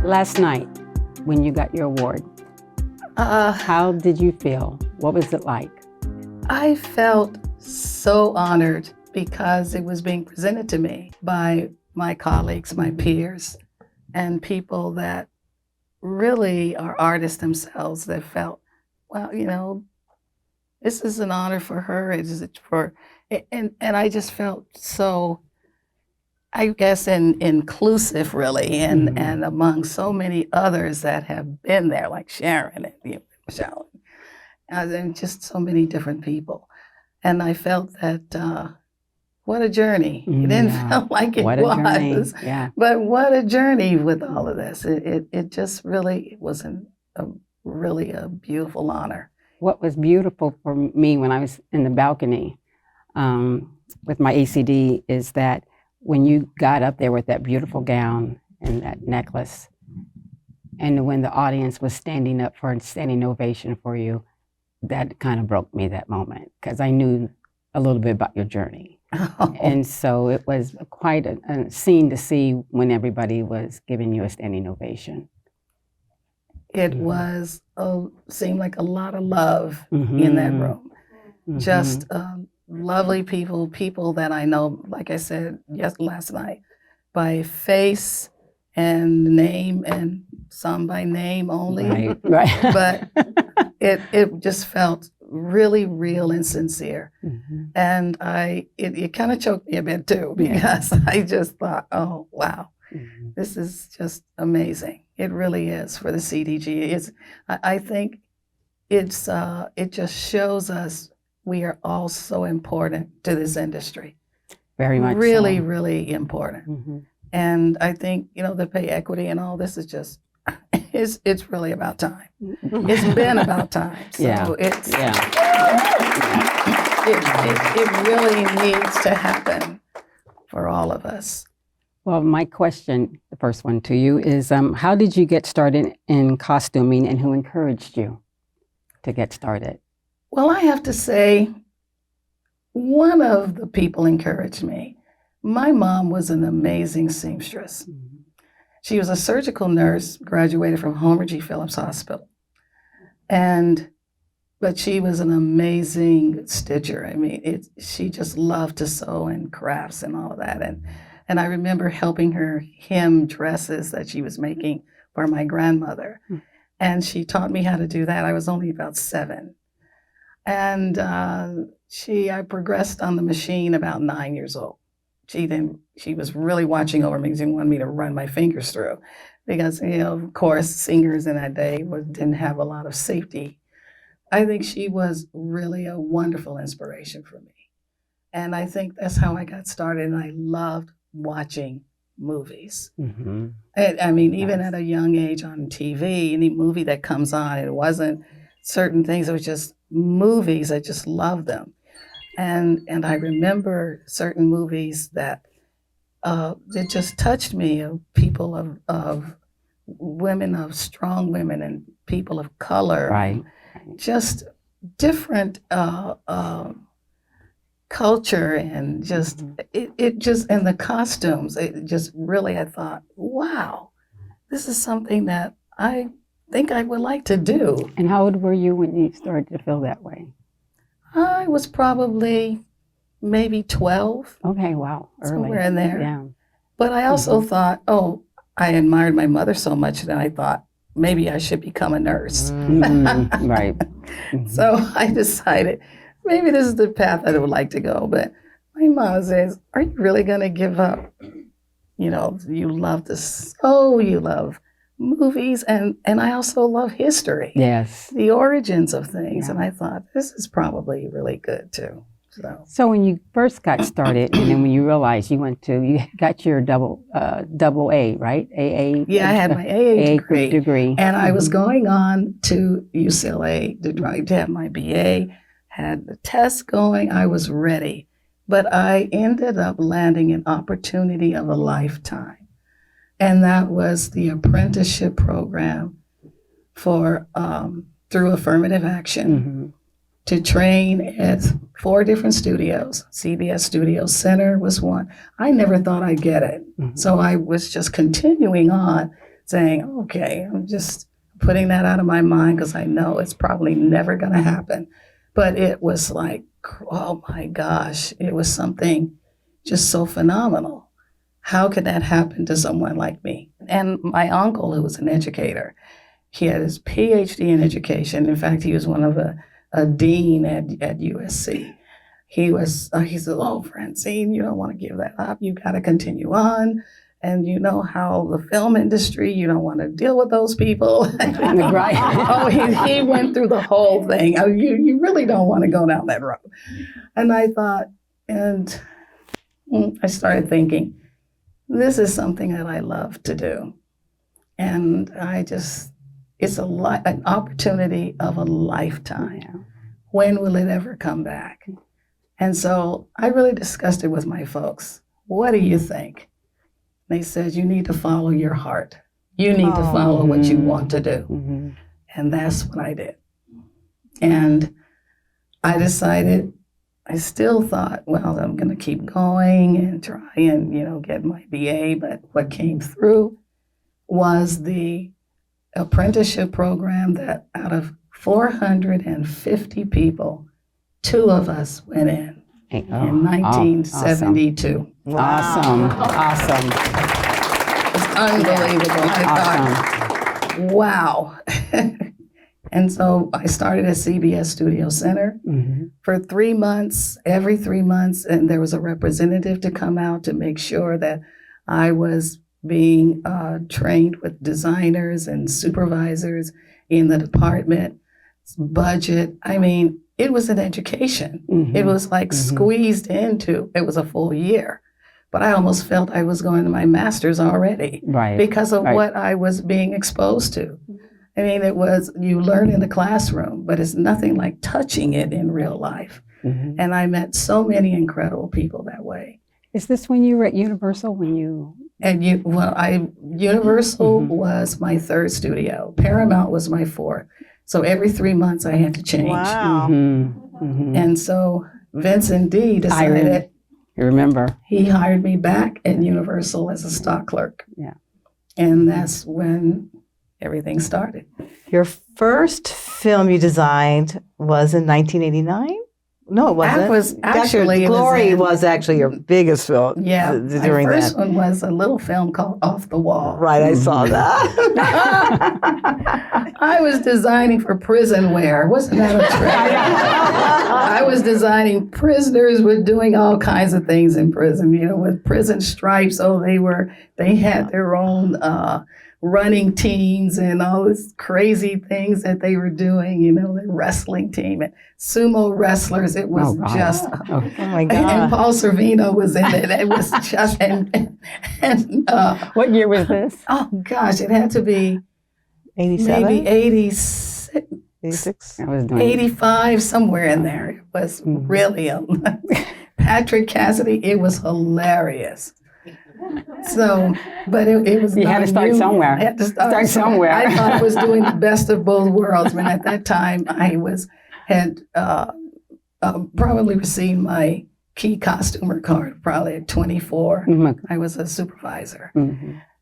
Last night, when you got your award, how did you feel? What was it like? I felt so honored because it was being presented to me by my colleagues, my peers, and people that really are artists themselves that felt, well, this is an honor for her. And I just felt so, I guess, inclusive really, and among so many others that have been there, like Sharon and Michelle, and just so many different people. And I felt that, what a journey. It didn't feel like it What was, a journey. Yeah. but what a journey with all of this. It just really was really a beautiful honor. What was beautiful for me when I was in the balcony with my ACD is that when you got up there with that beautiful gown and that necklace, and when the audience was standing up for a standing ovation for you, that kind of broke me that moment because I knew a little bit about your journey. Oh. And so it was quite a scene to see when everybody was giving you a standing ovation. It was, seemed like a lot of love in that room. Just lovely people that I know, like I said last night, by face and name, and some by name only. Right. But it just felt really real and sincere. And it kind of choked me a bit too, because I just thought, oh, wow, this is just amazing. It really is for the CDG. I think it just shows us we are all so important to this industry. Very much really, so. Really important. And I think, the pay equity and all this is just, it's really about time. It's been about time. So it really needs to happen for all of us. Well, my question, the first one to you, is how did you get started in costuming and who encouraged you to get started? Well, I have to say, one of the people encouraged me. My mom was an amazing seamstress. She was a surgical nurse, graduated from Honoree G. Phillips Hospital. But she was an amazing stitcher. I mean, she just loved to sew and crafts and all of that. And I remember helping her hem dresses that she was making for my grandmother. And she taught me how to do that. I was only about 7. And I progressed on the machine about 9 years old. She was really watching over me. She wanted me to run my fingers through because, of course, singers in that day didn't have a lot of safety. I think she was really a wonderful inspiration for me. And I think that's how I got started. And I loved watching movies. I mean, even at a young age on TV, any movie that comes on, it wasn't certain things. It was just movies. I just loved them. And I remember certain movies that just touched me, of people of women, of strong women and people of color. Right. Just different culture and just, it just, and the costumes, it just really, I thought, wow, this is something that I think I would like to do. And how old were you when you started to feel that way? I was probably maybe 12. Okay, wow. Early. Somewhere in there. Yeah. But I also thought, I admired my mother so much that I thought maybe I should become a nurse. Right. So I decided maybe this is the path that I would like to go. But my mom says, are you really going to give up? You love to sew, you love movies, and I also love history. Yes. The origins of things. And I thought, this is probably really good too. So when you first got started, and then when you realized you got your double A, right? AA. Yeah, I had my AA degree. And I was going on to UCLA to have my BA, had the test going, I was ready. But I ended up landing an opportunity of a lifetime. And that was the apprenticeship program for through affirmative action to train at 4 different studios. CBS Studio Center was one. I never thought I'd get it. So I was just continuing on saying, okay, I'm just putting that out of my mind because I know it's probably never going to happen. But it was like, oh my gosh, it was something just so phenomenal. How could that happen to someone like me? And my uncle, who was an educator, he had his PhD in education. In fact, he was one of a dean at USC. He said, oh, Francine, you don't want to give that up. You got to continue on. And you know how the film industry, you don't want to deal with those people. Right. Oh, he went through the whole thing. Oh, you really don't want to go down that road. And I thought, and I started thinking, this is something that I love to do. And it's an opportunity of a lifetime. Yeah. When will it ever come back? And so I really discussed it with my folks. What do you think? They said, you need to follow your heart. You need to follow what you want to do. Mm-hmm. And that's what I did. And I decided, I still thought, well, I'm going to keep going and try and, get my BA. But what came through was the apprenticeship program that out of 450 people, 2 of us went in 1972. Awesome. Awesome. It's unbelievable. I thought, wow. And so I started at CBS Studio Center for 3 months, every 3 months, and there was a representative to come out to make sure that I was being trained with designers and supervisors in the department, budget. I mean, it was an education. It was like squeezed into, it was a full year. But I almost felt I was going to my master's already because of what I was being exposed to. I mean, it was, you learn in the classroom, but it's nothing like touching it in real life. And I met so many incredible people that way. Is this when you were at Universal? Universal was my 3rd studio. Paramount was my 4th. So every 3 months I had to change. Wow. And so Vincent D decided, you remember, he hired me back at Universal as a stock clerk. Yeah. And that's when everything started. Your first film you designed was in 1989? No, it wasn't. That was actually Glory was actually your biggest film. Yeah, during my first that. one was a little film called Off the Wall. Right, I saw that. I was designing for prison wear. Wasn't that a trip? I was designing prisoners with doing all kinds of things in prison, with prison stripes. Oh, they had their own running teams and all these crazy things that they were doing, the wrestling team and sumo wrestlers. It was just, oh my God. And Paul Servino was in it. It was just, what year was this? Oh gosh, it had to be 87? maybe 86, 86? 85, somewhere in there. It was really, Patrick Cassidy, it was hilarious. So, but it was. You had to start somewhere. I had to start somewhere. I thought I was doing the best of both worlds. I mean, at that time, I had probably received my key costumer card probably at 24. I was a supervisor,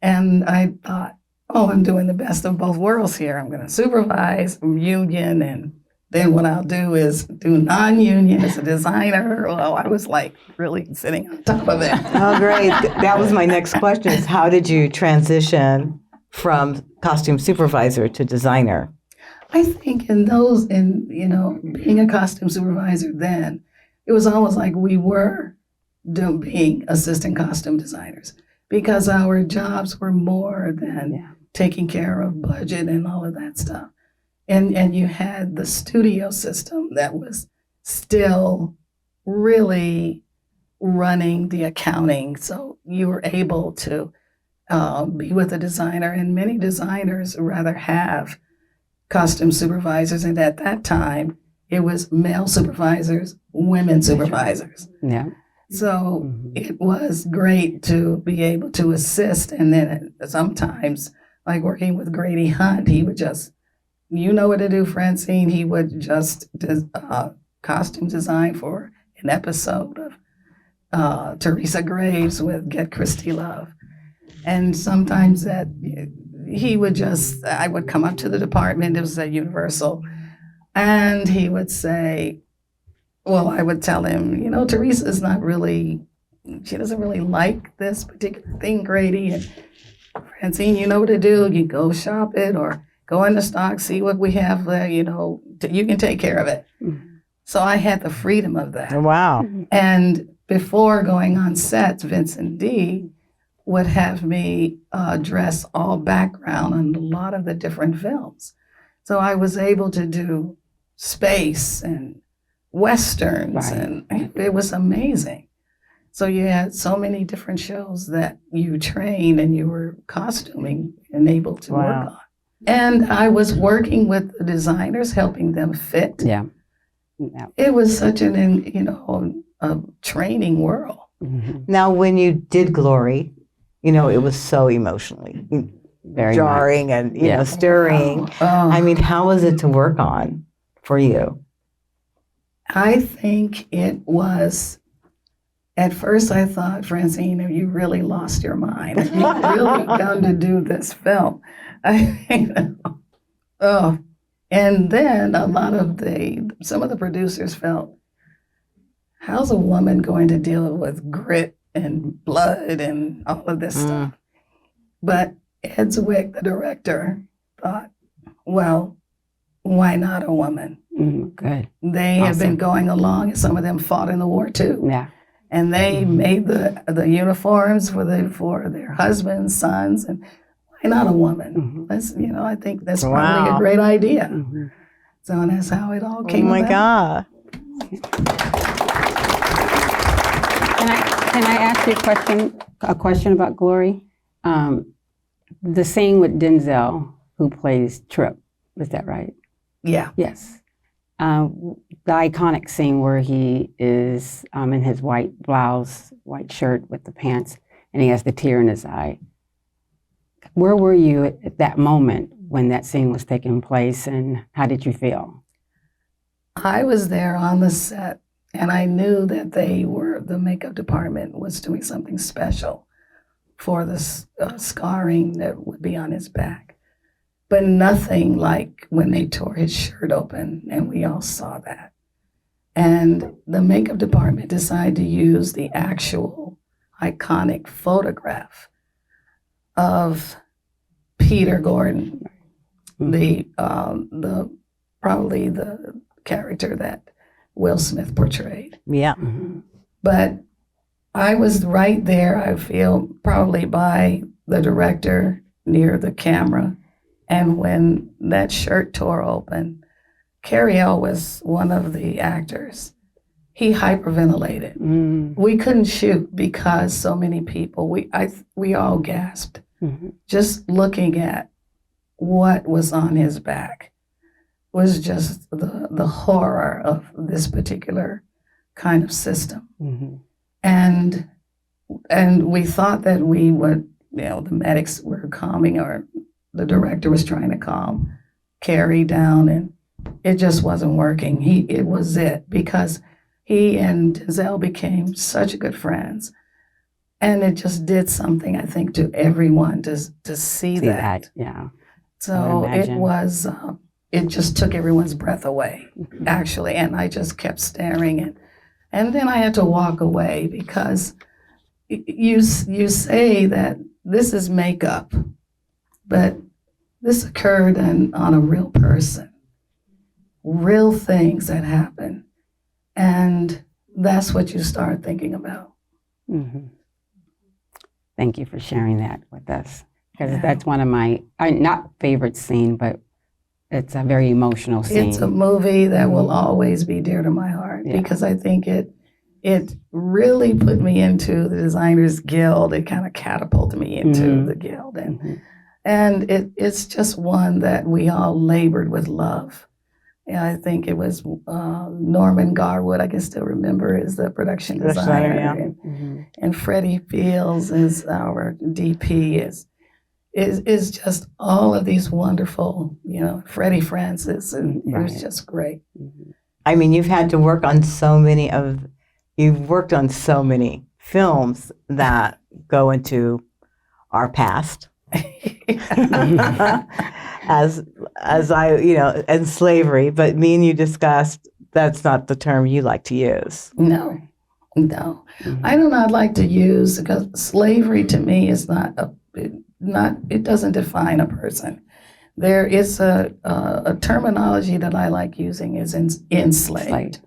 and I thought, oh, I'm doing the best of both worlds here. I'm going to supervise union, and then what I'll do is do non-union as a designer. Well, I was like really sitting on top of it. Oh, great. That was my next question is how did you transition from costume supervisor to designer? I think being a costume supervisor then, it was almost like we were being assistant costume designers because our jobs were more than taking care of budget and all of that stuff. And you had the studio system that was still really running the accounting. So you were able to be with a designer, and many designers rather have costume supervisors. And at that time, it was male supervisors, women supervisors. Yeah. So it was great to be able to assist. And then sometimes, like working with Grady Hunt, he would just, you know what to do, Francine. He would just costume design for an episode of Teresa Graves with Get Christy Love. And sometimes that he would I would come up to the department, it was at Universal, and he would say, well, I would tell him, Teresa's not really, she doesn't really like this particular thing, Grady. And Francine, you know what to do. You go shop it or go in the stock, see what we have there, you can take care of it. Mhm. So I had the freedom of that. Wow. And before going on sets, Vincent D would have me dress all background on a lot of the different films. So I was able to do space and westerns, Right. and it was amazing. So you had so many different shows that you trained and you were costuming and able to work Wow. on. And I was working with the designers, helping them fit. Yeah. Yeah. It was such a training world. Mhm. Now, when you did Glory, it was so emotionally Very jarring and Yeah. stirring. Oh, I mean, how was it to work on for you? I think it was. At first, I thought, Francine, have you really lost your mind? Have you really come to do this film? Oh, and then some of the producers felt, how's a woman going to deal with grit and blood and all of this stuff? But Ed Zwick, the director, thought, well, why not a woman? Mhm. Good. They have been Awesome. going along, and some of them fought in the war too. Yeah. And they made the uniforms for their husbands, sons, and why not a woman? Mhm. I think that's probably Wow. a great idea. Mhm. So that's how it all Oh came my about. God. Can I ask you a question about Glory? The scene with Denzel, who plays Trip, is that right? Yeah. Yes. The iconic scene where he is in his white blouse, white shirt with the pants, and he has the tear in his eye. Where were you at that moment when that scene was taking place, and how did you feel? I was there on the set, and I knew that the makeup department was doing something special for the scarring that would be on his back. But nothing like when they tore his shirt open, and we all saw that. And the makeup department decided to use the actual iconic photograph of Peter Gordon, the probably the character that Will Smith portrayed. Yeah. Mhm. But I was right there, I feel, probably by the director near the camera. And when that shirt tore open, Carrie-Elle was one of the actors. He hyperventilated. Mm. We couldn't shoot because so many people, we all gasped Mhm. just looking at what was on his back was just the horror of this particular kind of system. Mhm. And we thought that we would, the medics were calming, or the director was trying to calm Carrie down, and it just wasn't working. It was because he and Denzel became such good friends. And it just did something, I think, to everyone to see that. Yeah. So I it imagine. was, it just took everyone's breath away, actually. And I just kept staring. And then I had to walk away because you say that this is makeup, but this occurred on a real person, real things that happen. And that's what you start thinking about. Mhm. Thank you for sharing that with us, because Yeah. that's one of my not favorite scene, but it's a very emotional scene. It's a movie that will always be dear to my heart Yeah. because I think it really put me into the Designers Guild. It kind of catapulted me into Mhm. the guild. Mhm. And it's just one that we all labored with love. And I think it was Norman Garwood, I can still remember, is the production designer. yeah. Mhm. And Freddie Fields is our DP, is just all of these wonderful, Freddie Francis, and it was Right. just great. Mhm. I mean, you've worked on so many films that go into our past as I, and slavery, but me and you discussed that's not the term you like to use. No, no. I do not like to use, because slavery to me is it doesn't define a person. There is a terminology that I like using is enslaved.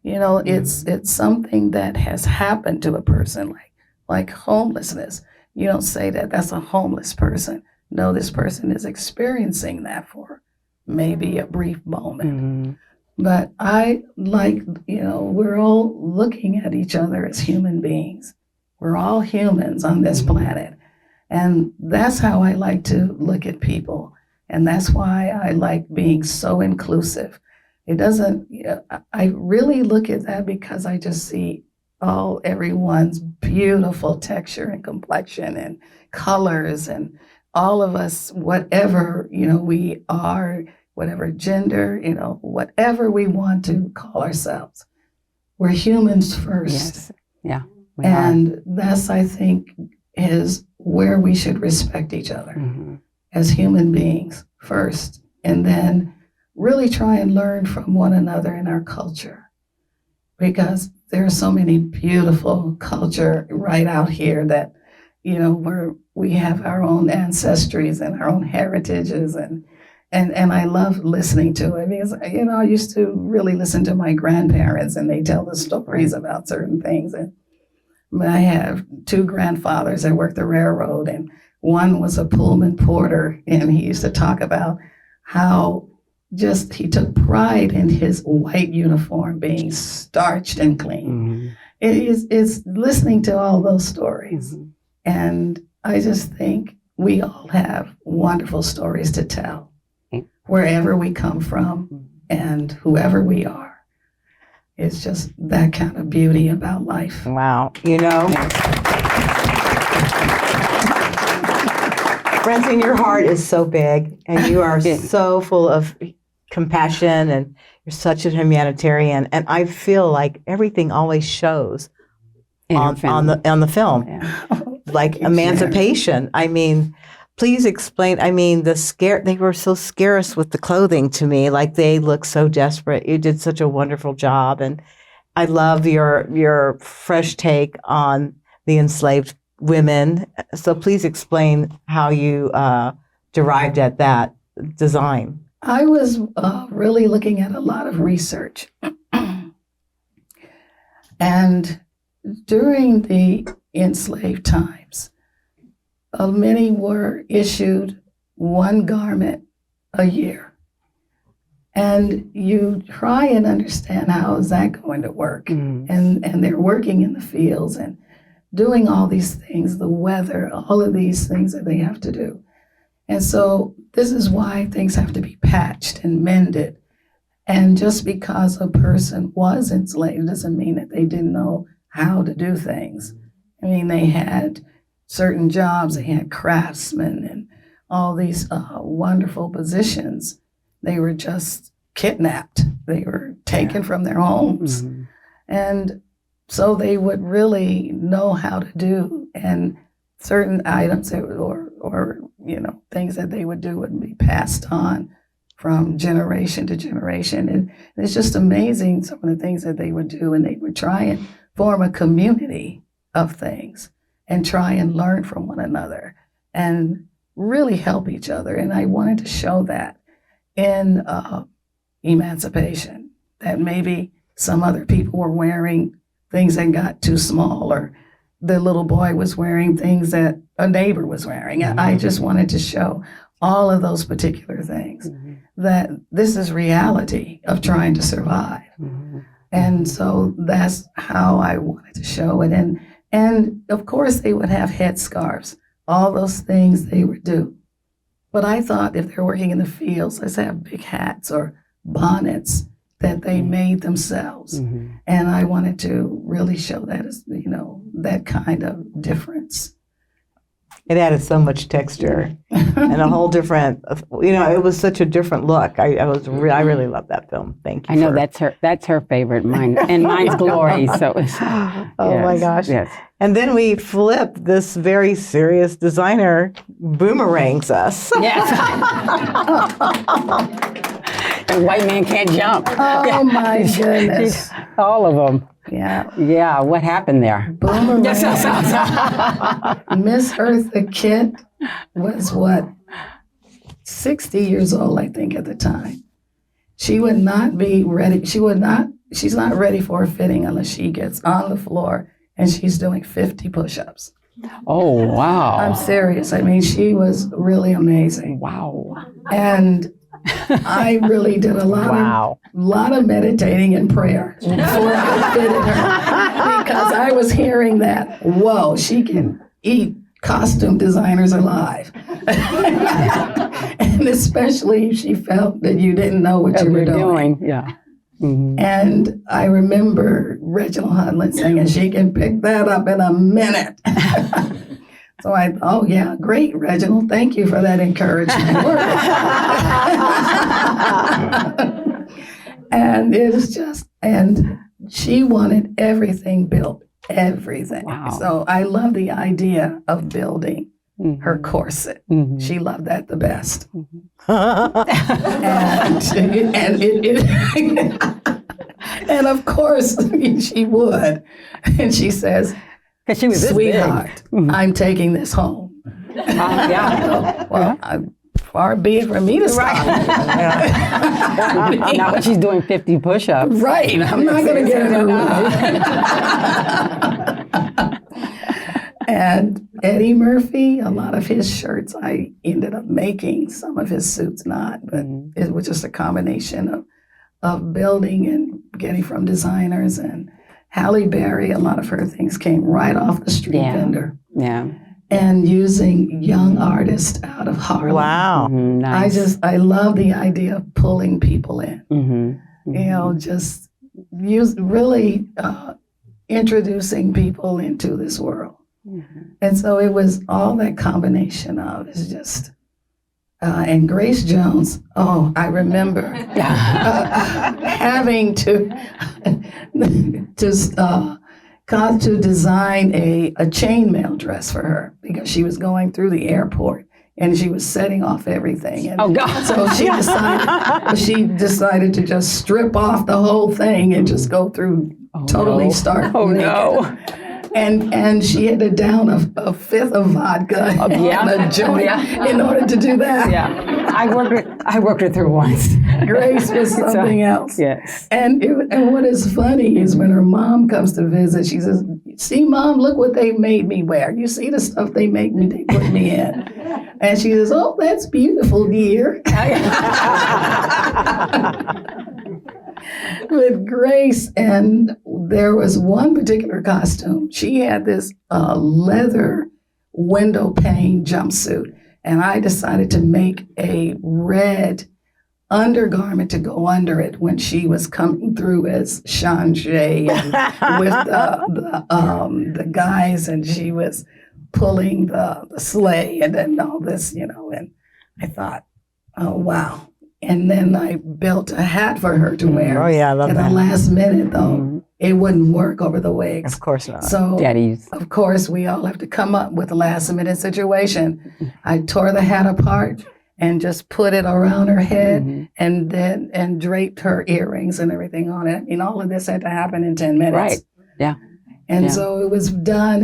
It's something that has happened to a person, like homelessness. You don't say that that's a homeless person. No, this person is experiencing that for maybe a brief moment. But I like, we're all looking at each other as human beings. We're all humans on this planet. And that's how I like to look at people. And that's why I like being so inclusive. It doesn't, I really look at that because I just see everyone's beautiful texture and complexion and colors, and all of us, whatever, we are, whatever gender, whatever we want to call ourselves. We're humans first. Yes. Yeah. And that's, I think, is where we should respect each other as human beings first, and then really try and learn from one another in our culture, because there are so many beautiful culture right out here that, we have our own ancestries and our own heritages, and I love listening to it because, I used to really listen to my grandparents, and they tell the stories about certain things. And I have two grandfathers that worked the railroad, and one was a Pullman porter, and he used to talk about how he took pride in his white uniform being starched and clean. It's listening to all those stories. And I just think we all have wonderful stories to tell, wherever we come from and whoever we are. It's just that kind of beauty about life. Wow. Francine, your heart is so big, and you are so full of compassion, and you're such a humanitarian. And I feel like everything always shows on the film, like emancipation. I mean, please explain. I mean, they were so scarce with the clothing to me. Like, they look so desperate. You did such a wonderful job, and I love your fresh take on the enslaved women. So please explain how you derived at that design. I was really looking at a lot of research. And during the enslaved times, many were issued one garment a year. And you try and understand, how is that going to work? And they're working in the fields and doing all these things, the weather, all of these things that they have to do. And so this is why things have to be patched and mended. And just because a person was enslaved doesn't mean that they didn't know how to do things. I mean, they had certain jobs, they had craftsmen and all these wonderful positions. They were just kidnapped. They were taken from their homes. And so they would really know how to do, and certain items or things that they would do would be passed on from generation to generation. And it's just amazing, some of the things that they would do, and they would try and form a community of things and try and learn from one another and really help each other. And I wanted to show that in emancipation, that maybe some other people were wearing things that got too small, or the little boy was wearing things that a neighbor was wearing. I just wanted to show all of those particular things, that this is reality of trying to survive. And so that's how I wanted to show it. And of course they would have headscarves, all those things they would do. But I thought if they're working in the fields, let's have big hats or bonnets that they made themselves. And I wanted to really show that as, that kind of difference. It added so much texture and a whole different, it was such a different look. I really love that film. Thank you. I know that's her favorite, mine, and mine's Glory. So, oh my gosh. Yes. And then we flipped. This very serious designer boomerangs us. Yes. And White Man Can't Jump. Oh my goodness. All of them. Yeah. Yeah. What happened there? Boomerang. Yes. Miss Eartha Kitt was 60 years old, I think, at the time. She would not be ready. She's not ready for a fitting unless she gets on the floor and she's doing 50 push-ups. Oh, wow. I'm serious. I mean, she was really amazing. Wow. And I really did a lot of meditating and prayer before I fitted her, because I was hearing that, whoa, she can eat costume designers alive. And especially if she felt that you didn't know what you were doing. Yeah. Mm-hmm. And I remember Reginald Hudlin saying, she can pick that up in a minute. So I thought, oh yeah, great, Reginald. Thank you for that encouraging word. And it was and she wanted everything built, everything. Wow. So I love the idea of building her corset. Mm-hmm. She loved that the best. And of course she would. And she says, She was this sweetheart, I'm taking this home. Yeah. Well, far be it from me to stop. Not when she's doing 50 push-ups. Right. I'm not going to get in her way. And Eddie Murphy, a lot of his shirts, I ended up making. Some of his suits not, but it was just a combination of building and getting from designers. And Halle Berry, a lot of her things came right off the street vendor. Yeah. And using young artists out of Harlem. Wow. Mm-hmm. Nice. I love the idea of pulling people in. Mm-hmm. Mm-hmm. Just really introducing people into this world. Mm-hmm. And so it was all that combination of it's just, and Grace Jones, I remember having to design a chainmail dress for her because she was going through the airport and she was setting off everything. And oh God! So she decided to just strip off the whole thing and just go through start. Oh naked. No! And she had to down a fifth of vodka and a joint in order to do that. Yeah, I worked with her once. Grace was something else. Yes. And what is funny is when her mom comes to visit, she says, "See, Mom, look what they made me wear. You see the stuff they put me in." And she says, "Oh, that's beautiful, dear." With Grace, and there was one particular costume. She had this leather window pane jumpsuit, and I decided to make a red undergarment to go under it when she was coming through as Sanjay and with the guys, and she was pulling the sleigh and then all this, and I thought, oh, wow. And then I built a hat for her to wear. Oh, yeah, I love that. At the last minute, though, it wouldn't work over the wigs. Of course not. So, Daddies. of course, we all have to come up with a last minute situation. I tore the hat apart and just put it around her head and draped her earrings and everything on it. I mean, all of this had to happen in 10 minutes. Right. Yeah. And so it was done,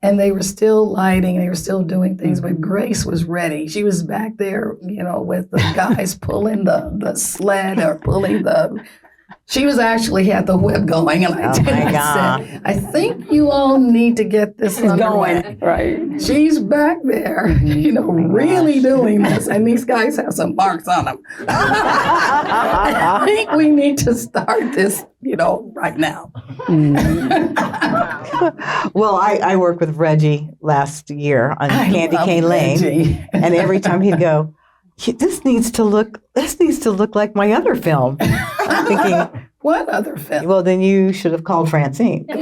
and they were still lighting, they were still doing things, but Grace was ready. She was back there, with the guys pulling the sled or pulling she was actually had the whip going, and I said, I think you all need to get this underway. Going. Right. She's back there, really doing this, and these guys have some marks on them. I think we need to start this, right now. Well, I worked with Reggie last year on Candy Cane Lane, and every time he'd go, this needs to look like my other film. I'm thinking, what other film? Well, then you should have called Francine. He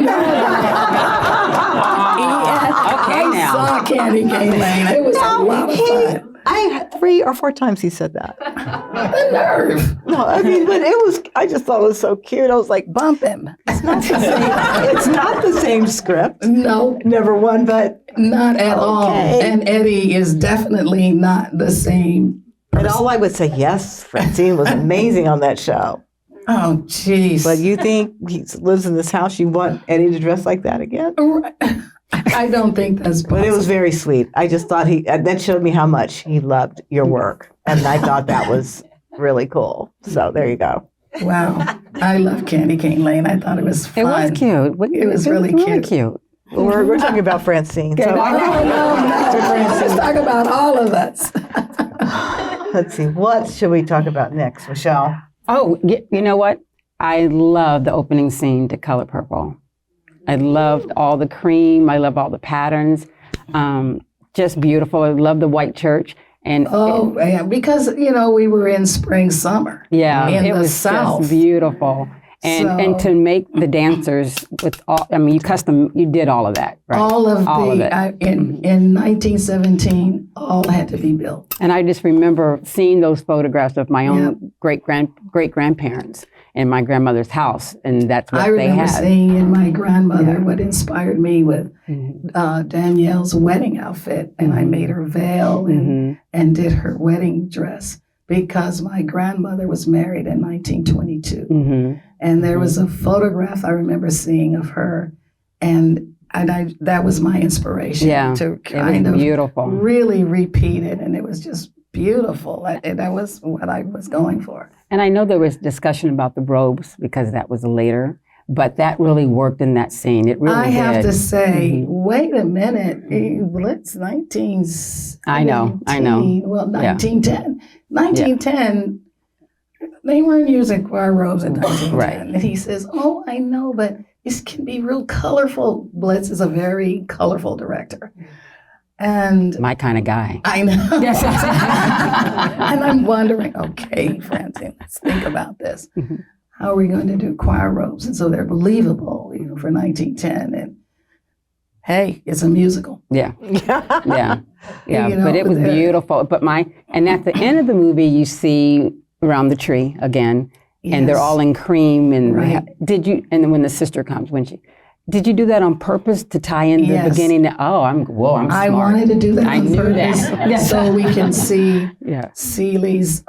okay I now. saw Candy Cane Lane. It was a lot of fun. I 3 or 4 times he said that. The nerve. No, I mean, but it was. I just thought it was so cute. I was like, Bump him. it's not the same. It's not the same script. No, Never one, but not at all. Okay. And Eddie is definitely not the same. and all I would say, yes, Francine was amazing on that show. Oh, jeez. But you think he lives in this house? You want Eddie to dress like that again? I don't think that's possible. But it was very sweet. I just thought that showed me how much he loved your work, and I thought that was really cool. So there you go. Wow. I love Candy Cane Lane. I thought it was fun. It was cute. It was really cute. We're talking about Francine. So Let's talk about all of us. let's see. What should we talk about next, Michelle? Oh, you know what? I love the opening scene to Color Purple. I loved all the cream. I love all the patterns. Just beautiful. I love the white church. And Oh, yeah, because, we were in spring, summer. yeah, in it the was South. just beautiful. And So- to make the dancers with all, I mean, you did all of that, right? All of it. in 1917, all had to be built. And I just remember seeing those photographs of my own great grandparents in my grandmother's house, and that's what I they remember had. seeing in my grandmother what inspired me with Danielle's wedding outfit, and I made her veil and did her wedding dress because my grandmother was married in 1922. And there was a photograph I remember seeing of her, and that was my inspiration to kind of beautiful. really repeat it, and it was just beautiful. That was what I was going for. And I know there was discussion about the robes because that was later, but that really worked in that scene. It really I have did. to say, wait a minute, Blitz 1917. I know. Well, 1910. 1910, they weren't using choir robes in 1910. Right. And he says, oh, I know, but this can be real colorful. Blitz is a very colorful director. And My kind of guy. I know. And I'm wondering, okay, Francine, let's think about this. How are we going to do choir robes? And so they're believable, for 1910. And hey, it's a musical. Yeah. Yeah. You but it was beautiful. But and at the end of the movie, you see around the tree again, and they're Yes. all in cream. And Right. and then when the sister comes, did you do that on purpose to tie in the Yes. beginning? I'm smart. I wanted to do that I on knew purpose that. so we can see Yeah. Celie's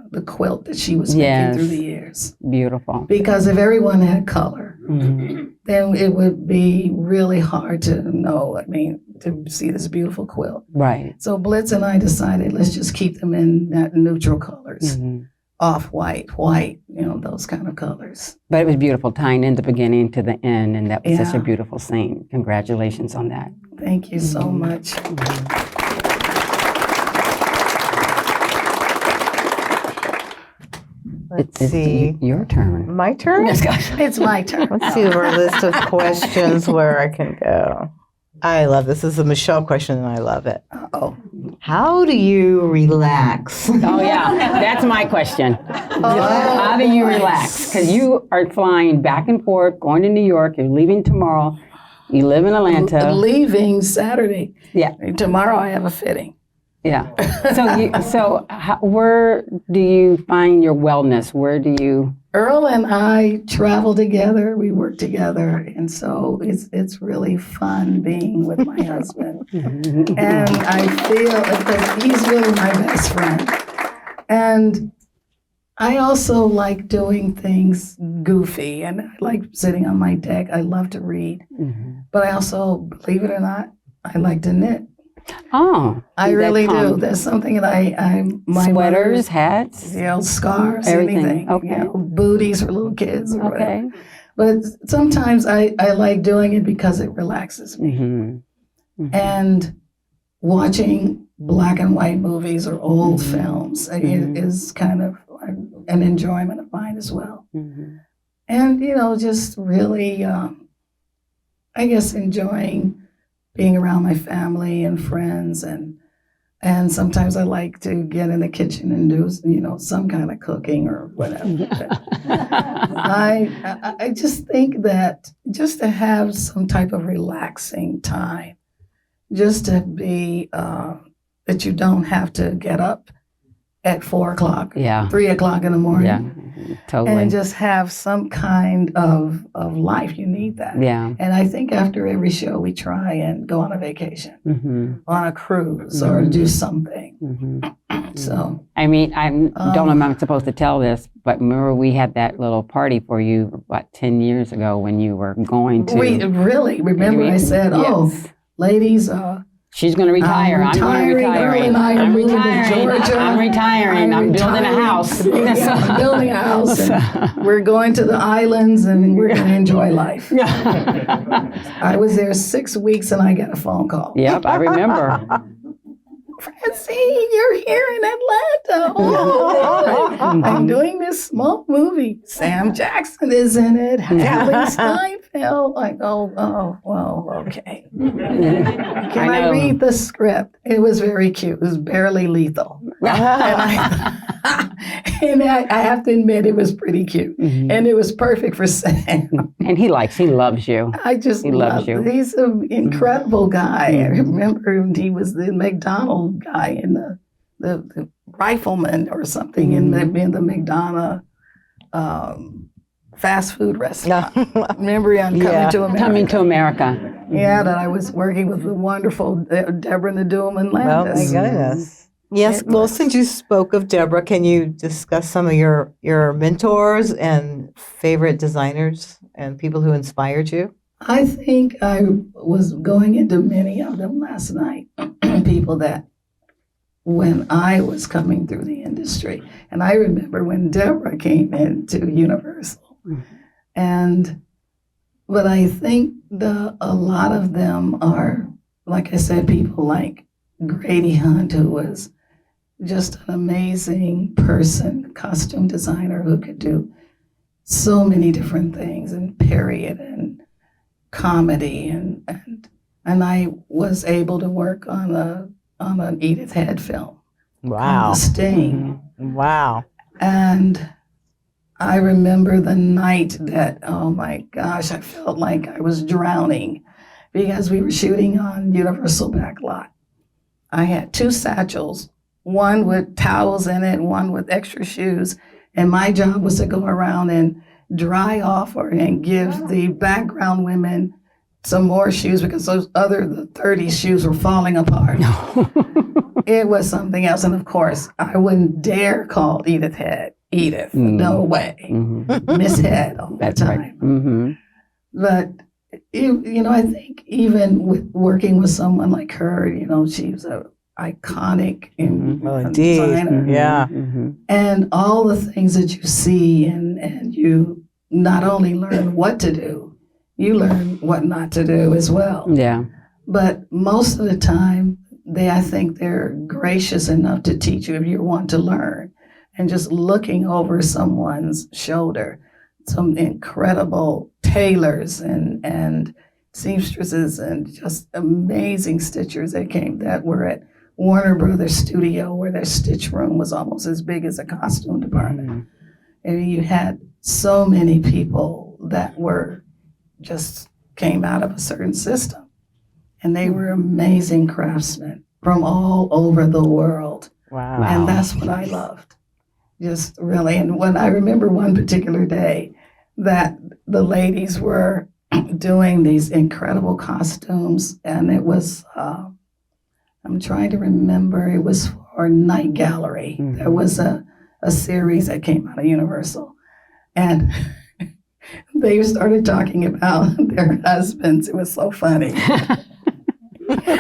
the quilt that she was making Yes. through the years. Beautiful. Because if everyone had color, Mhm. then it would be really hard to to see this beautiful quilt. Right. So Blitz and I decided let's just keep them in that neutral colors, Mhm. off-white, white, those kind of colors. But it was beautiful tying in the beginning to the end, and that was such a Yeah. beautiful scene. Congratulations on that. Thank you so much. Let's It's see. your turn. My turn? It's my turn. Let's see our list of questions where I can go. I love this. This is a Michelle question, and I love it. Oh, How do you relax? Oh yeah, that's my question. How do you relax? Because you are flying back and forth, going to New York. You're leaving tomorrow. You live in Atlanta. leaving Saturday. Yeah, Tomorrow I have a fitting. yeah. Where do you find your wellness? Where do you? Earl and I travel together. We work together, and so it's really fun being with my husband. And I feel that he's really my best friend. And I also like doing things goofy, and I like sitting on my deck. I love to read, but I also, believe it or not, I like to knit. Oh, I that really do. calm- There's something that my Sweaters, hats. scarves, Everything. anything. Okay. Booties for little kids or whatever. Okay. But sometimes I like doing it because it relaxes me. Mm-hmm. And watching black and white movies or old films is kind of an enjoyment of mine as well. Mm-hmm. And, just really, I guess, enjoying being around my family and friends and And sometimes I like to get in the kitchen and do, some kind of cooking or whatever. I just think that just to have some type of relaxing time, just to be, that you don't have to get up at 4 o'clock, Yeah. 3 o'clock in the morning. Yeah. Totally. And just have some kind of life. You need that. Yeah. And I think after every show, we try and go on a vacation, Mm-hmm. on a cruise, or do something. Mm-hmm. So, I mean, I don't know if I'm supposed to tell this, but remember we had that little party for you about 10 years ago when you were going to. we really remember I said, "Oh, Yes. ladies, She's going to retire. I'm going to retire. Earl and I are I'm moving to retiring. Georgia. I'm retiring. I'm building a house. Yeah, I'm building a house. And we're going to the islands, and we're going to enjoy life." I was there 6 weeks, and I got a phone call. Yep, I remember. "Francine, you're here in Atlanta. Oh, I'm doing this small movie. Sam Jackson is in it. Hallie Steinfeld." Like, well, okay. Can I read the script? It was very cute. It was barely lethal. And I have to admit, it was pretty cute. Mhm. And it was perfect for Sam. And he loves you. I just He loves love you. He's an incredible guy. I remember he was the McDonald guy in the rifleman or something in the McDonald fast food restaurant. Remember on Coming to America? Coming to America. Yeah, that I was working with the wonderful Deborah Nadoum Landis. Oh my goodness. Yes. It Well, was. since you spoke of Deborah, can you discuss some of your mentors and favorite designers and people who inspired you? I think I was going into many of them last night. People that when I was coming through the industry, and I remember when Deborah came into Universal, but I think a lot of them are, like I said, people like Grady Hunt, who was just an amazing person, costume designer who could do so many different things, and period and comedy, and I was able to work on an Edith Head film, Wow. The Sting, Wow. and I remember the night that, oh my gosh, I felt like I was drowning because we were shooting on Universal Backlot. I had 2 satchels, one with towels in it, one with extra shoes, and my job was to go around and dry off and give the background women some more shoes because the 30 shoes were falling apart. It was something else, and of course, I wouldn't dare call Edith Head Edith. No way. Mhm. Miss Head all the That's time. right. Mm-hmm. But I think even with working with someone like her, she's a iconic Mhm. Oh, indeed. designer, Yeah. Mm-hmm. and all the things that you see, and you not only learn what to do, you learn what not to do as well. Yeah. But most of the time, I think they're gracious enough to teach you if you want to learn, and just looking over someone's shoulder. Some incredible tailors and seamstresses and just amazing stitchers that were at Warner Brothers Studio, where their stitch room was almost as big as a costume department. Mm-hmm. And you had so many people that just came out of a certain system. And they were amazing craftsmen from all over the world. Wow. And that's what I loved. Just really. And when I remember one particular day that the ladies were doing these incredible costumes, and it was, I'm trying to remember, it was for Night Gallery. Mhm. There was a series that came out of Universal. And they started talking about their husbands. It was so funny.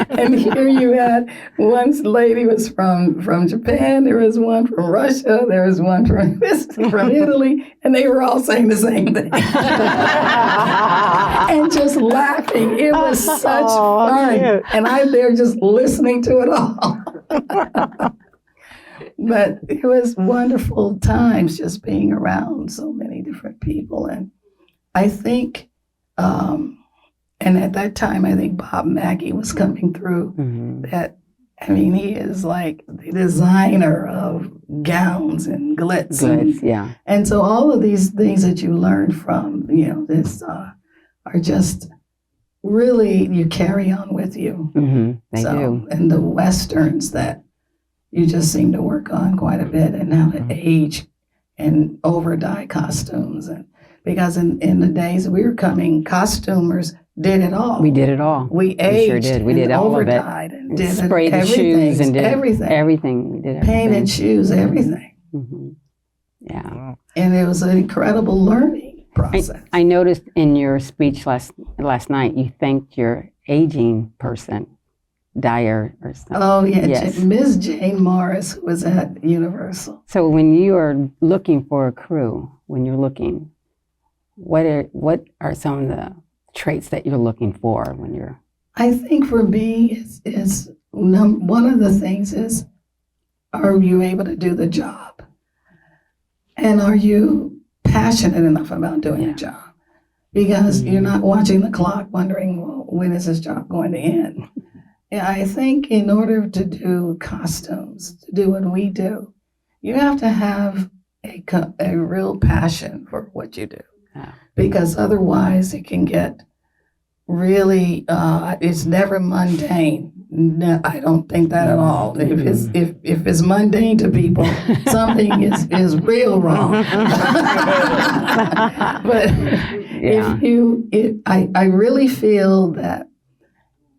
And here you had one lady was from Japan, there was one from Russia, there was one from Italy, and they were all saying the same thing. And just laughing. It was such fun. Cute. And I'm there just listening to it all. But it was wonderful times just being around so many different people. And I think, and at that time, I think Bob Mackie was coming through, Mm-hmm. that I mean, he is like the designer of gowns and glitz. Goods, yeah. And so all of these things that you learn from, this are just really, you carry on with you. They do. And the Westerns that you just seem to work on quite a bit, and how to age and over dye costumes. And because in the days we were coming, costumers did it all. We did it all. We aged. sure did. We and did all of it. overdyed and And did sprayed the everything, shoes and did everything. everything. We did everything. Painted shoes, everything. Yeah. And it was an incredible learning process. I noticed in your speech last night, you thanked your aging person, dyer or something. Oh, yeah. Yes. Ms. Jane Morris, who was at Universal. So when you are looking for a crew, when you're looking, what are some of the traits that you're looking for when you're? I think for me, one of the things is, are you able to do the job? And are you passionate enough about doing the job? Because you're not watching the clock wondering, well, when is this job going to end? Yeah, I think in order to do costumes, to do what we do, you have to have a real passion for what you do. Yeah. Because otherwise it can get really, it's never mundane. No, I don't think that at all. If it's mundane to people, something is real wrong. But I really feel that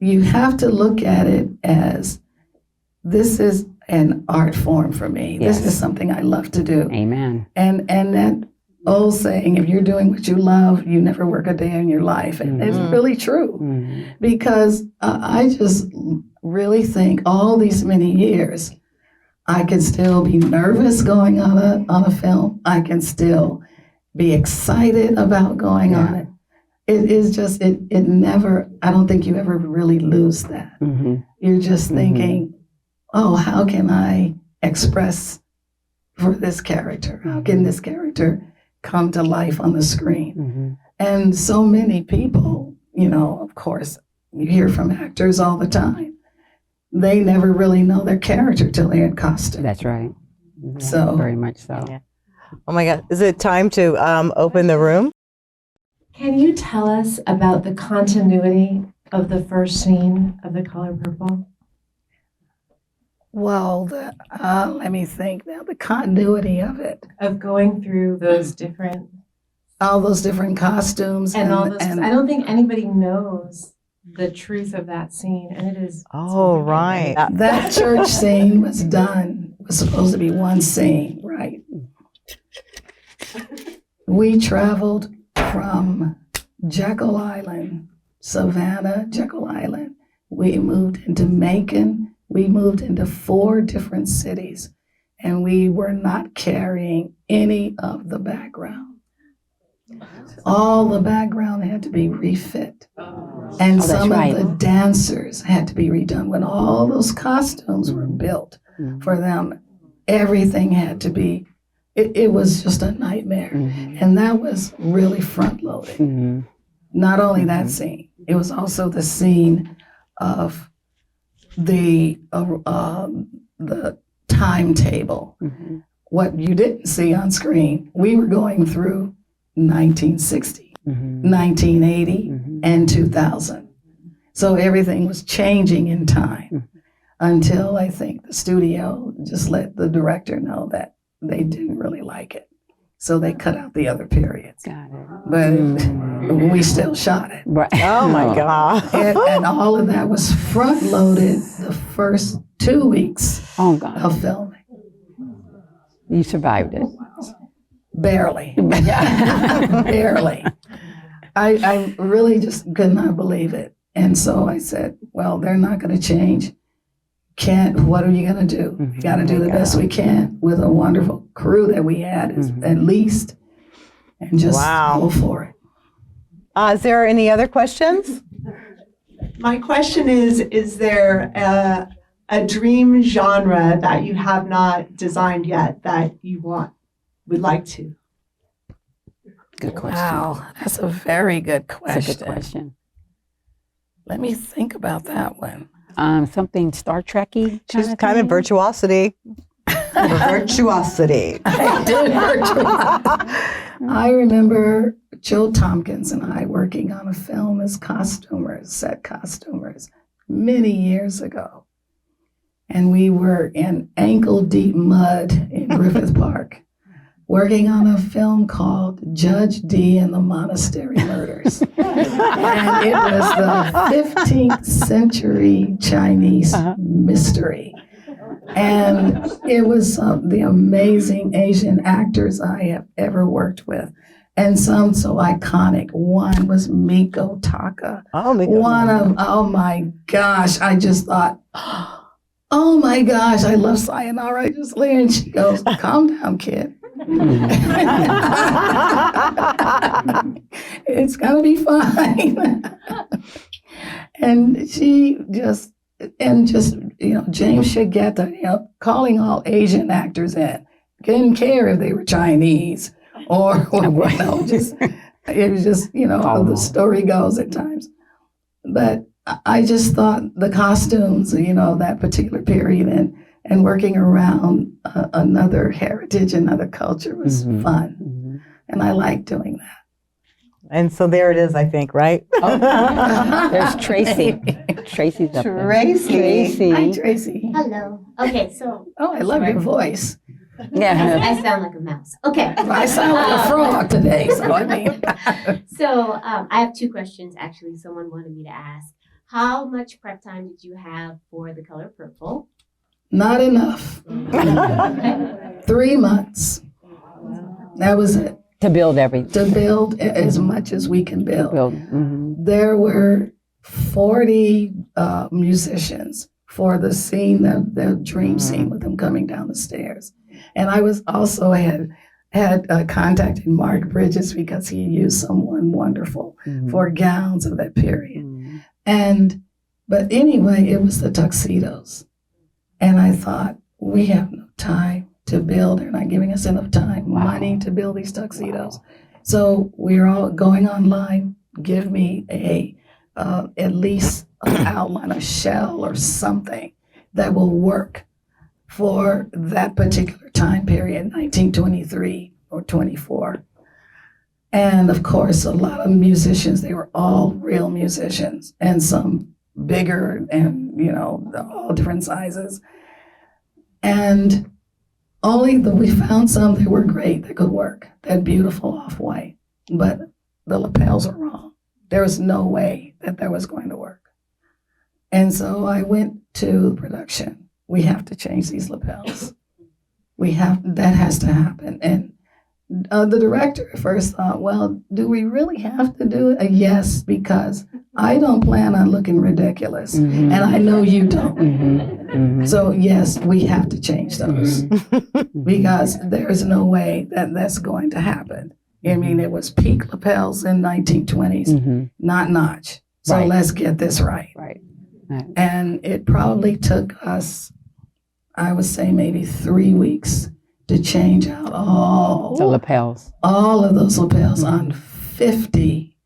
you have to look at it as, this is an art form for me. Yes. This is something I love to do. Amen. And that old saying, if you're doing what you love, you never work a day in your life. And it's really true. Because I just really think all these many years, I can still be nervous going on a film. I can still be excited about going on it. It is just, it never, I don't think you ever really lose that. You're just thinking, oh, how can I express for this character? How can this character come to life on the screen? And so many people, of course, you hear from actors all the time. They never really know their character till they're in costume. That's right. So very much so. Yeah. Oh my God. Is it time to open the room? Can you tell us about the continuity of the first scene of The Color Purple? Well, let me think now. The continuity of it, Of going through those different all those different costumes, and all those. I don't think anybody knows the truth of that scene, and it is. Oh, right. That church scene was supposed to be one scene, right? We traveled from Jekyll Island, Savannah, Jekyll Island. We moved into Macon. We moved into 4 different cities, and we were not carrying any of the background. All the background had to be refit. And some of the dancers had to be redone. When all those costumes were built for them, everything had to be, it was just a nightmare. And that was really front loaded. Not only that scene, it was also the scene of the timetable. What you didn't see on screen, we were going through 1960, 1980, and 2000. So everything was changing in time until I think the studio just let the director know that they didn't really like it. So they cut out the other periods. Got it. But we still shot it. Right. Oh my God. And all of that was front loaded the first 2 weeks Oh God. of filming. You survived it. Barely. Barely. I really just could not believe it. And so I said, well, they're not going to change. What are you going to do? We got to do the best we can with a wonderful crew that we had, at least, and just go for it. Is there any other questions? My question is there a dream genre that you have not designed yet that you would like to? Good question. Wow, that's a very good question. That's a good question. Let me think about that one. Something Star Trek-y. She's kind of virtuosity. Virtuosity. I did I remember Joe Tompkins and I working on a film as costumers, set costumers, many years ago. And we were in ankle-deep mud in Griffith Park, working on a film called Judge Dee and the Monastery Murders. And it was the 15th century Chinese mystery. And it was the amazing Asian actors I have ever worked with. And some so iconic. One was Miko Taka. Oh, Oh my gosh, I just thought, oh my gosh, I love Sayonara Justly. And she goes, calm down, kid. It's gonna be fine. And she just, James Shigeta, calling all Asian actors in. Didn't care if they were Chinese or just, it was just, how the story goes at times. But I just thought the costumes, that particular period and working around another heritage, another culture was fun. And I like doing that. And so there it is, I think, right? Oh, there's Tracy. Tracy's up there. Tracy. Hi, Tracy. Hello. Okay, so Oh, I love your voice. Yeah. I sound like a mouse. Okay. I sound like a frog today, so I mean. So I have two questions. Actually, someone wanted me to ask. How much prep time did you have for The Color Purple? Not enough. 3 months. That was it. To build everything. To build as much as we can build. There were 40 musicians for the scene, the dream scene with them coming down the stairs. And I was also had contacted Mark Bridges because he used someone wonderful for gowns of that period. But anyway, it was the tuxedos. And I thought, we have no time to build. They're not giving us enough time, money to build these tuxedos. So we're all going online. Give me at least an outline, a shell or something that will work for that particular time period, 1923 or 24. And of course, a lot of musicians, they were all real musicians, and some bigger and, all different sizes. And we found some that were great, that could work, that beautiful off-white, but the lapels are wrong. There was no way that was going to work. And so I went to production. We have to change these lapels. That has to happen. And the director at first thought, well, do we really have to do it? Yes, because I don't plan on looking ridiculous, and I know you don't. So yes, we have to change those because there's no way that's going to happen. I mean, it was peak lapels in 1920s, not notch. So let's get this right. Right. And it probably took us, I would say, maybe 3 weeks to change out The lapels. all of those lapels on 50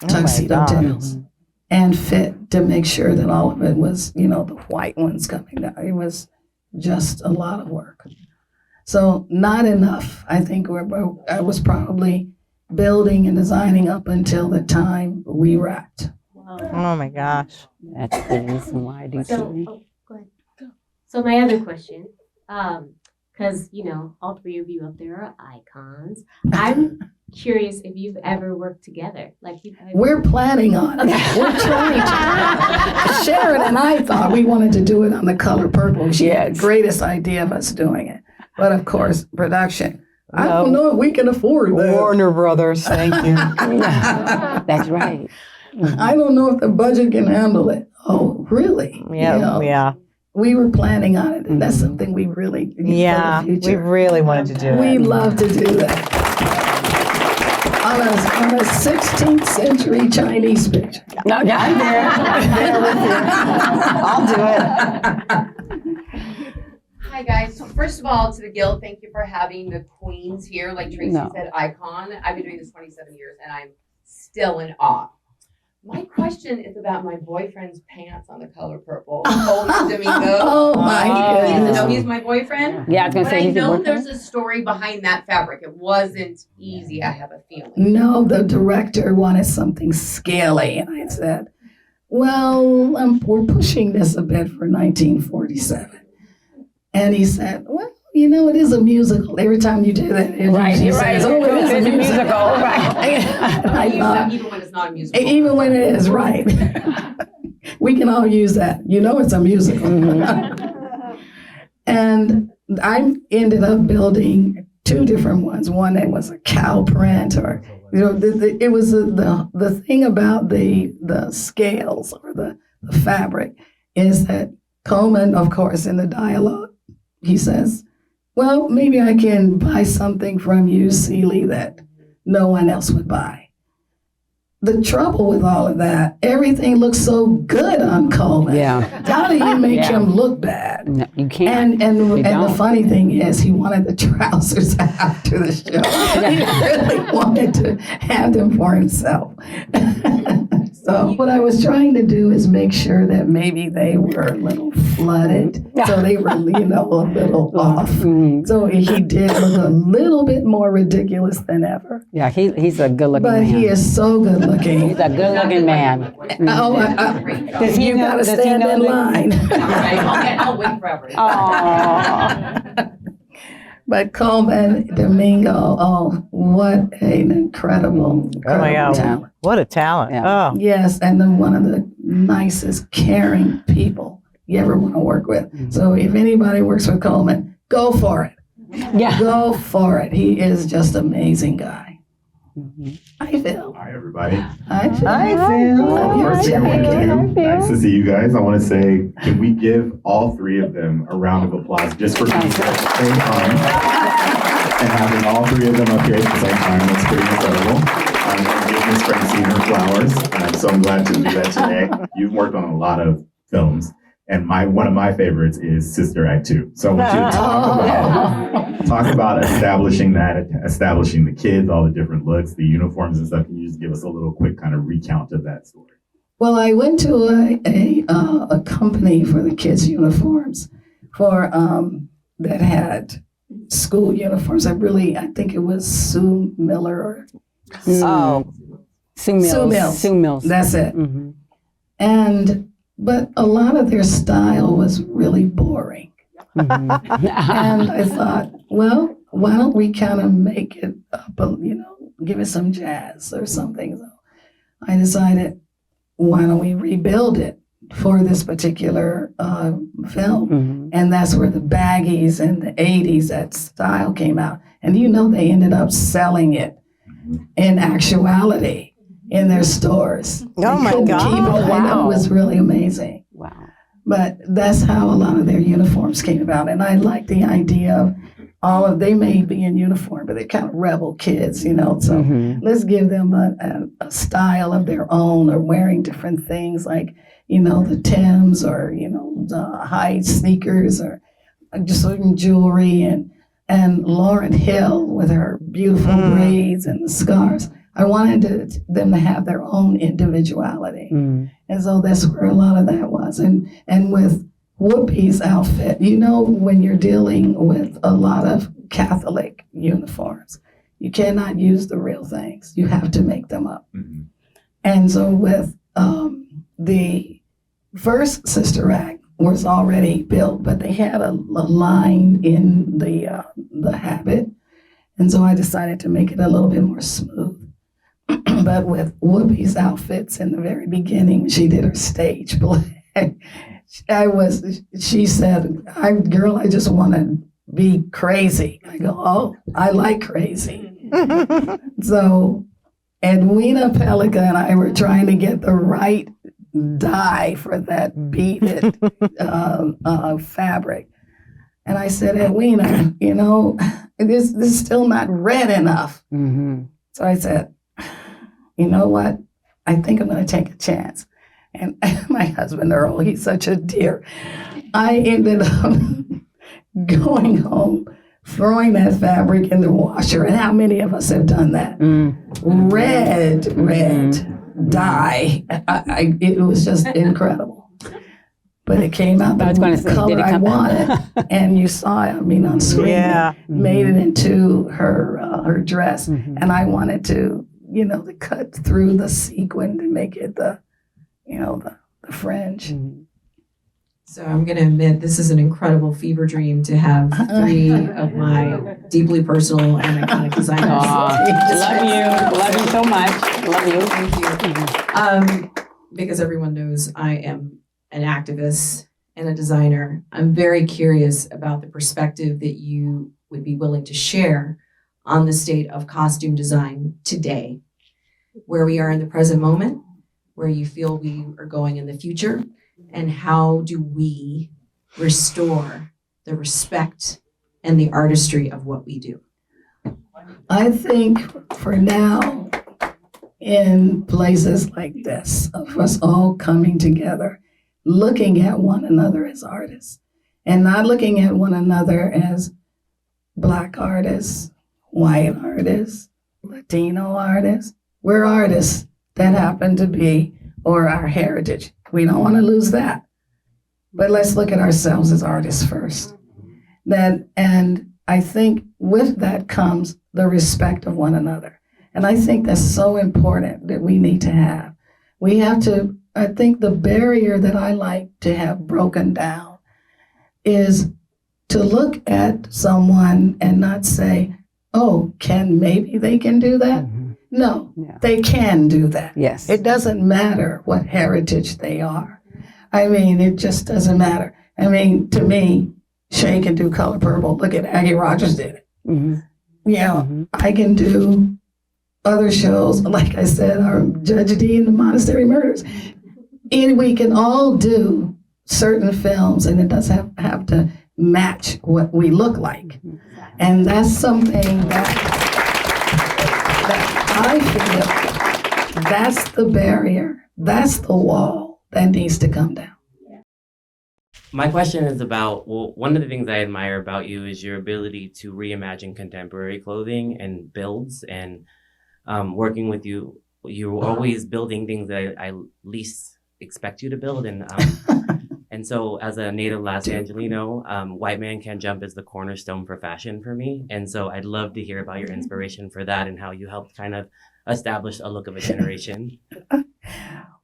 tuxedo tails and fit to make sure that all of it was, the white ones coming down. It was just a lot of work. So not enough. I think I was probably building and designing up until the time we wrapped. Oh my gosh. That's the reason why I do too. Go ahead. So my other question, because all three of you up there are icons. I'm curious if you've ever worked together. We're planning on it. We're trying to. Sharon and I thought we wanted to do it on The Color Purple. She had the greatest idea of us doing it. But of course, production. I don't know if we can afford that. Warner Brothers, thank you. That's right. I don't know if the budget can handle it. Oh, really? Yeah. We were planning on it, and that's something we really for the we future. really wanted to do it. We love to do that. On a 16th century Chinese picture. No, I'm there with you. I'll do it. Hi guys. So first of all, to the Guild, thank you for having the queens here. Like Tracy said, icon. I've been doing this 27 years and I'm still in awe. My question is about my boyfriend's pants on The Color Purple. Coleman Domingo. Oh my He doesn't goodness. know he's my boyfriend. Yeah, I was gonna But say I he's your know boyfriend. there's a story behind that fabric. It wasn't easy, I have a feeling. No, the director wanted something scaly. And I said, well, we're pushing this a bit for 1947. And he said, well, you know, it is a musical. Every time you do that, Right, he you're says, right. oh, it is It's a a musical. musical, right. I thought, Even when it's not a musical. even when it is, right. We can all use that. You know it's a musical. And I ended up building two different ones. One that was a cow print, or it was the thing about the scales or the fabric is that Coleman, of course, in the dialogue, he says, "Well, maybe I can buy something from you, Celie, that no one else would buy." The trouble with all of that, everything looks so good on Coleman. Yeah. How do you make Yeah. him look bad? No, you can't. And the don't. funny thing is, he wanted the trousers after the show. He really wanted to have them for himself. So what I was trying to do is make sure that maybe they were a little flooded, so they were, a little off. Mhm. So he did look a little bit more ridiculous than ever. Yeah, he's a good looking But man. he is so good looking. He's a good looking man. Oh, Does he you know- gotta does he stand know in that- line. I'll wait forever. Aww. But Coleman Domingo, oh, what an incredible, Oh my God. talent. What a talent. Yeah. Oh. Yes, and then one of the nicest, caring people you ever want to work with. So if anybody works with Coleman, go for it. Yeah. Go for it. He is just an amazing guy. Hi, Phil. Hi, everybody. Hi, Phil. Hi, Phil. Oh, you're First, I want Jamison. to, nice to see you guys. I want to say, can we give all three of them a round of applause just for being here at the same time and having all three of them up here at the same time? That's pretty incredible. I'm going to give Miss Francine her flowers, and I'm so glad to do that today. You've worked on a lot of films, and one of my favorites is Sister Act 2. So I want you to talk about establishing the kids, all the different looks, the uniforms and stuff. Can you just give us a little quick kind of recount of that story? Well, I went to a company for the kids' uniforms that had school uniforms. I think it was Sue Miller or Oh. Sue Mills. Sue Mills. Sue Mills. that's it. Mm-hmm. But a lot of their style was really boring. And I thought, well, why don't we kind of make it up, give it some jazz or something. So I decided, why don't we rebuild it for this particular film? Mhm. And that's where the baggies in the 80s, that style came out. And they ended up selling it in actuality in their stores. Oh, my Couldn't God. keep it. I know, Wow. it was really amazing. Wow. But that's how a lot of their uniforms came about. And I like the idea of they may be in uniform, but they're kind of rebel kids, So Mhm. let's give them a style of their own, or wearing different things like, the Timbs, or, the high sneakers, or just certain jewelry. And Lauryn Hill with her beautiful braids and the scarves. I wanted them to have their own individuality. Mm. And so that's where a lot of that was. And with Whoopi's outfit, when you're dealing with a lot of Catholic uniforms, you cannot use the real things. You have to make them up. Mhm. And so with the first Sister Act was already built, but they had a line in the habit. And so I decided to make it a little bit more smooth. But with Whoopi's outfits in the very beginning, when she did her stage play, she said, I just want to be crazy. I go, oh, I like crazy. So Edwina Pelica and I were trying to get the right dye for that beaded fabric. And I said, Edwina, this is still not red enough. Mm-hmm. So I said, you know what? I think I'm going to take a chance. And my husband, Earl, he's such a dear. I ended up going home, throwing that fabric in the washer. And how many of us have done that? Mm. Red. die. It was just incredible. But it came out I was the going to say, color did it I come wanted, and you saw it. I mean, on screen, Yeah. it made it into her dress, Mhm. and I wanted to, to cut through the sequin to make it the fringe. Mhm. So I'm going to admit this is an incredible fever dream to have three of my deeply personal and iconic designers. Aw, love you so much. Love you. Thank you. Because everyone knows I am an activist and a designer, I'm very curious about the perspective that you would be willing to share on the state of costume design today, where we are in the present moment, where you feel we are going in the future, and how do we restore the respect and the artistry of what we do? I think for now, in places like this, of us all coming together, looking at one another as artists, and not looking at one another as Black artists, white artists, Latino artists. We're artists that happen to be, or our heritage. We don't want to lose that. But let's look at ourselves as artists first. And I think with that comes the respect of one another. And I think that's so important that we need to have. We have to, I think the barrier that I like to have broken down is to look at someone and not say, oh, maybe they can do that? Mhm. No, Yeah. they can do that. Yes. It doesn't matter what heritage they are. I mean, it just doesn't matter. I mean, to me, Shay can do Color Purple. Look at Aggie Rogers did it. Mhm. Yeah, I can do other shows, like I said, our Judge D and the Monastery Murders. And we can all do certain films, and it doesn't have to match what we look like. And that's something that I feel that's the barrier, that's the wall that needs to come down. My question is about, well, one of the things I admire about you is your ability to reimagine contemporary clothing and builds, and working with you, you're always building things that I least expect you to build. And so as a native Los Angelino, White Man Can't Jump is the cornerstone for fashion for me. And so I'd love to hear about your inspiration for that and how you helped kind of establish a look of a generation.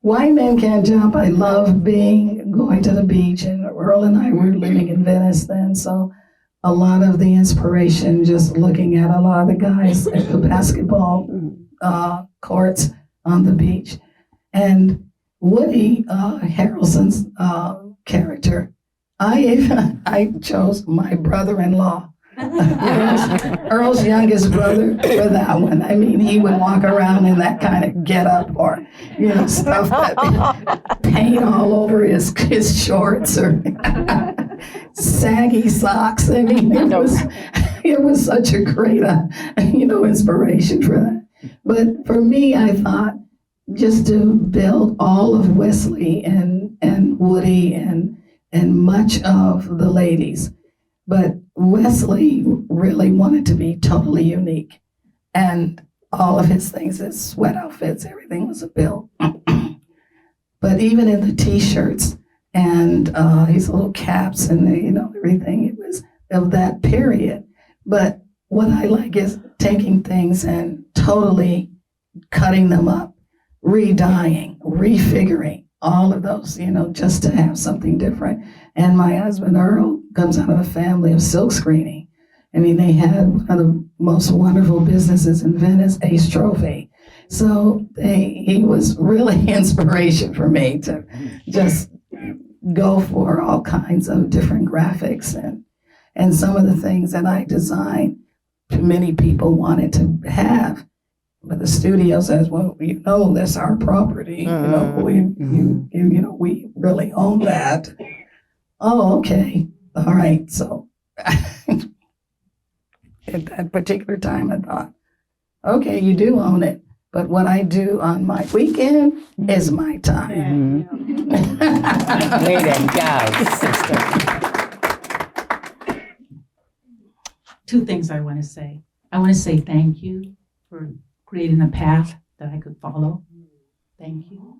White Men Can't Jump. I love going to the beach, and Earl and I were living in Venice then, so a lot of the inspiration, just looking at a lot of the guys at the basketball courts on the beach. And Woody Harrelson's character, I chose my brother-in-law, Earl's youngest brother, for that one. I mean, he would walk around in that kind of get-up, or stuff that paint all over his shorts, or saggy socks. I mean, it was such a great inspiration for that. But for me, I thought just to build all of Wesley and Woody and much of the ladies. But Wesley really wanted to be totally unique. And all of his things, his sweat outfits, everything was a build. But even in the T-shirts and his little caps and everything, it was of that period. But what I like is taking things and totally cutting them up, re-dyeing, refiguring, all of those, just to have something different. And my husband, Earl, comes out of a family of silk screening. I mean, they had one of the most wonderful businesses in Venice, Ace Trophy. So he was really inspiration for me to just go for all kinds of different graphics. And some of the things that I designed, many people wanted to have. But the studio says, well, that's our property. We really own that. Oh, okay. All right. So at that particular time, I thought, okay, you do own it. But what I do on my weekend is my time. Way to go, sister. Two things I want to say. I want to say thank you for creating a path that I could follow. Thank you.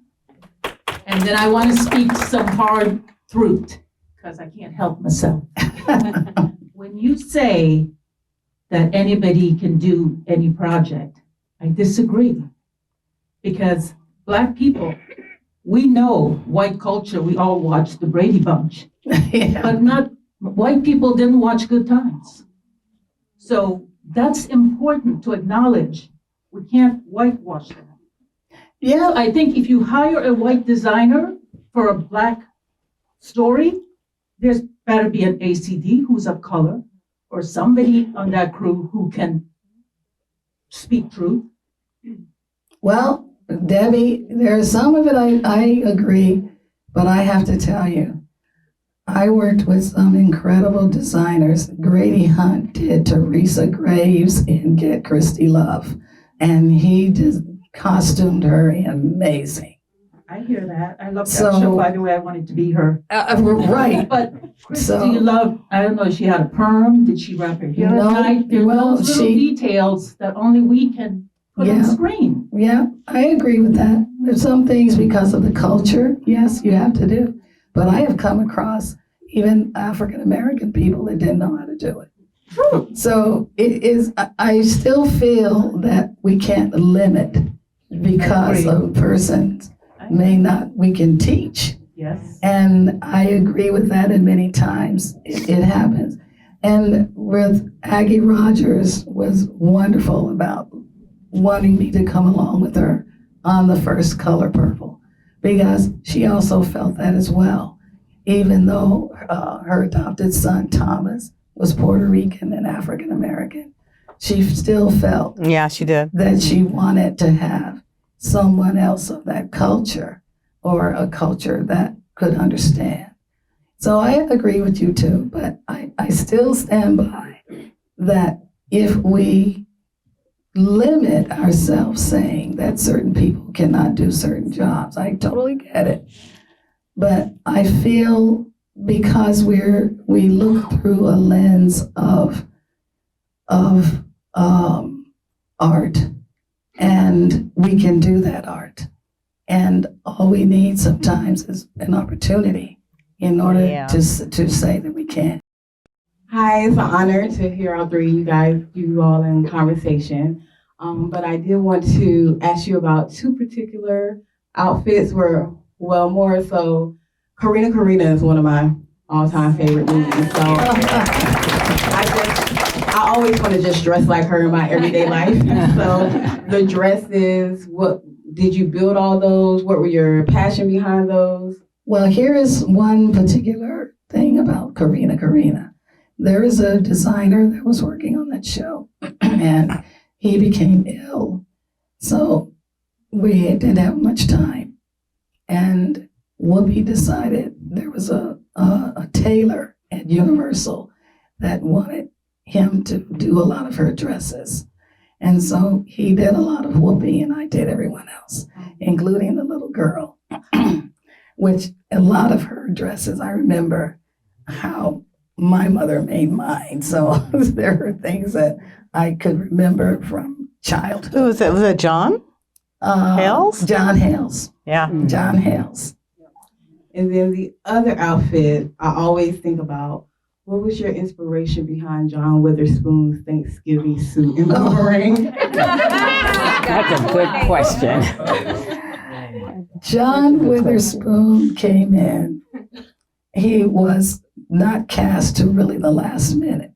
And then I want to speak some hard truth, because I can't help myself. When you say that anybody can do any project, I disagree. Because Black people, we know white culture, we all watch the Brady Bunch, Yeah. but not, white people didn't watch Good Times. So that's important to acknowledge. We can't whitewash them. Yeah, I think if you hire a white designer for a Black story, there's better be an ACD who's of color, or somebody on that crew who can speak truth. well, Debbie, there's some of it I agree, but I have to tell you, I worked with some incredible designers. Grady Hunt did Teresa Graves in Get Christy Love, and he just costumed her amazing. I hear that. I love that So- show. By the way, I wanted to be her. Right. But Christy So- Love, I don't know, she had a perm. Did she wrap her hair No, tight? There are well, those little details that only we can put on Yeah. screen. Yeah, I agree with that. There's some things because of the culture, yes, you have to do. But I have come across even African American people that didn't know how to do it. So it is, I still feel that we can't limit because I agree. a person may not, we can teach. Yes. And I agree with that, and many times it happens. And with Aggie Rogers was wonderful about wanting me to come along with her on the first Color Purple, because she also felt that as well. Even though her adopted son, Thomas, was Puerto Rican and African American, she still felt Yeah, she did. that she wanted to have someone else of that culture, or a culture that could understand. So I agree with you too, but I still stand by that if we limit ourselves saying that certain people cannot do certain jobs, I totally get it. But I feel because we look through a lens of art, and we can do that art. And all we need sometimes is an opportunity in order Yeah. to say that we can. Hi, it's an honor to hear all three of you guys, you all in conversation. But I did want to ask you about two particular outfits were, well, more so, Karina is one of my all-time favorite movies. So I always want to just dress like her in my everyday life. So the dresses, what did you build all those? What were your passion behind those? Well, here is one particular thing about Karina. There is a designer that was working on that show, and he became ill. So we didn't have much time. And Whoopi decided there was a tailor at Universal that wanted him to do a lot of her dresses. And so he did a lot of Whoopi, and I did everyone else, including the little girl, which a lot of her dresses, I remember how my mother made mine. So there are things that I could remember from childhood. Who was it? Was it John? Hales? John Hales. Yeah. John Hales. And then the other outfit, I always think about, what was your inspiration behind John Witherspoon's Thanksgiving suit and boomerang? That's a good question. John Witherspoon came in. He was not cast to really the last minute.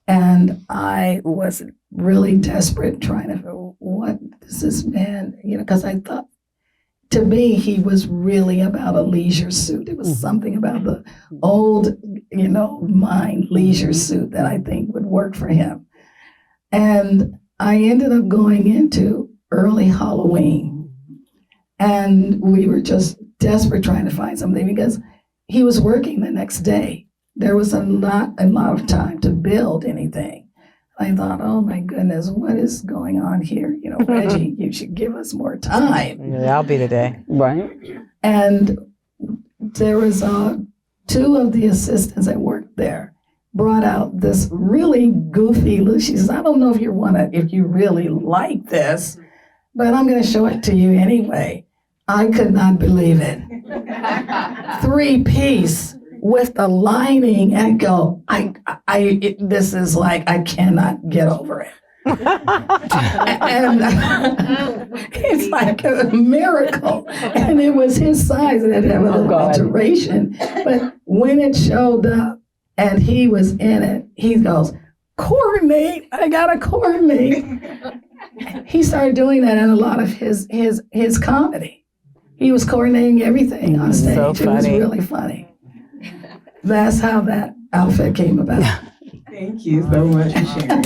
And I was really desperate trying to figure, what does this man, because I thought, to me, he was really about a leisure suit. It was something about the old, mind leisure suit that I think would work for him. And I ended up going into early Halloween. And we were just desperate trying to find something because he was working the next day. There was not a lot of time to build anything. I thought, oh my goodness, what is going on here? Reggie, you should give us more time. Yeah, that'll be the day. Right. And there was two of the assistants that worked there brought out this really goofy look. She says, I don't know if you really like this, but I'm going to show it to you anyway. I could not believe it. 3-piece with the lining, and go, this is like, I cannot get over it. And it's like a miracle. And it was his size, and it had a little alteration. But when it showed up and he was in it, he goes, coordinate, I gotta coordinate. He started doing that in a lot of his comedy. He was coordinating everything on stage. So It was funny. really funny. That's how that outfit came about. Thank you so much for sharing.